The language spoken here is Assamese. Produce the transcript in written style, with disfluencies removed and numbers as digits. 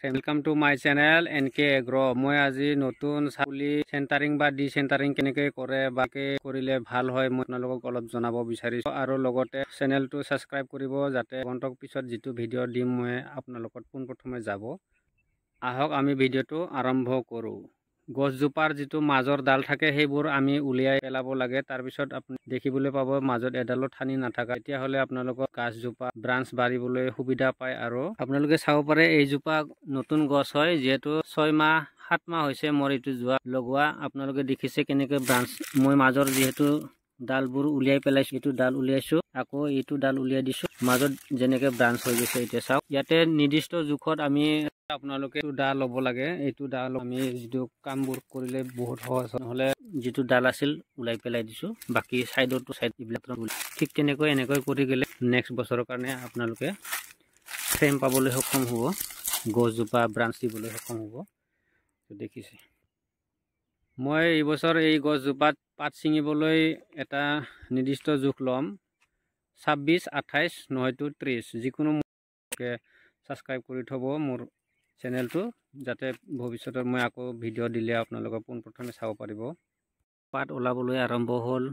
Welcome to my channel NK agro. मैं আজি নতুন ছাগলী সেন্টারিং বা ডি সেন্টারিং কেনেকৈ কৰে বা কৰিলে ভাল হয় মই আপোনালোকক অলপ জনাব বিচাৰিছো আৰু লগতে চেনেলটো সাবস্ক্ৰাইব কৰিব যাতে আগন্তুক পিছত যেটো ভিডিও দিম মই আপোনালোকক পোনপ্ৰথমে যাব। আহক আমি ভিডিওটো আৰম্ভ কৰো। গছজোপাৰ যেটো মাজৰ ডাল থাকে সেইবোৰ আমি উলিয়াই পেলাব লাগে। তাৰ পিছত আপুনি দেখিবলৈ পাব মাজত এডালো ঠানি নাথাকা। এতিয়া হলে আপোনালোকৰ গাছজোপা ব্ৰাঞ্চ বাঢ়িবলৈ সুবিধা পায় আৰু আপোনালোকে চাব পাৰে এই জোপা নতুন গছ হয় যেহেতু 6 মাহ 7 মাহ হৈছে মোৰ এটো জোৱা লগোৱা। আপোনালোকে দেখিছে কেনেকৈ ব্ৰাঞ্চ মই মাজৰ যেহেতু ডালবোৰ উলিয়াই পেলাইছো এটো ডাল উলিয়াইছো আকৌ এটো ডাল উলিয়াই দিছো মাজত যেনেকৈ ব্ৰাঞ্চ হৈ গৈছে। এতিয়া চাওক ইয়াতে নিৰ্দিষ্ট জোখত আমি আপোনালোকে ডাল ল'ব লাগে। এইটো ডাল আমি যেটো কামবোৰ কৰিলে বহুত সহজ নহলে যেটো ডাল আছিল উলাই পেলাই দিছো বাকি সাইডটো সাইড ইবিলাক ঠিক তেনেকৈ এনেকৈ কৰি গলে নেক্সট বছৰৰ কাৰণে আপোনালোকে ফ্ৰেম পাবলৈ সক্ষম হ'ব, গছজোপা ব্ৰাঞ্চ দিবলৈ সক্ষম হ'ব। দেখিছে মই এই বছৰ এই গছজোপাত পাত ছিঙিবলৈ এটা নিৰ্দিষ্ট জোখ লম 26, 28 নহয়তো 30 যিকোনো সাবস্ক্ৰাইব কৰি থব মোৰ চেনেলটো যাতে ভৱিষ্যতে মই আকৌ ভিডিও দিলে আপোনালোকে পোনপ্ৰথমে চাব পাৰিব। পাত ওলাবলৈ আৰম্ভ হ'ল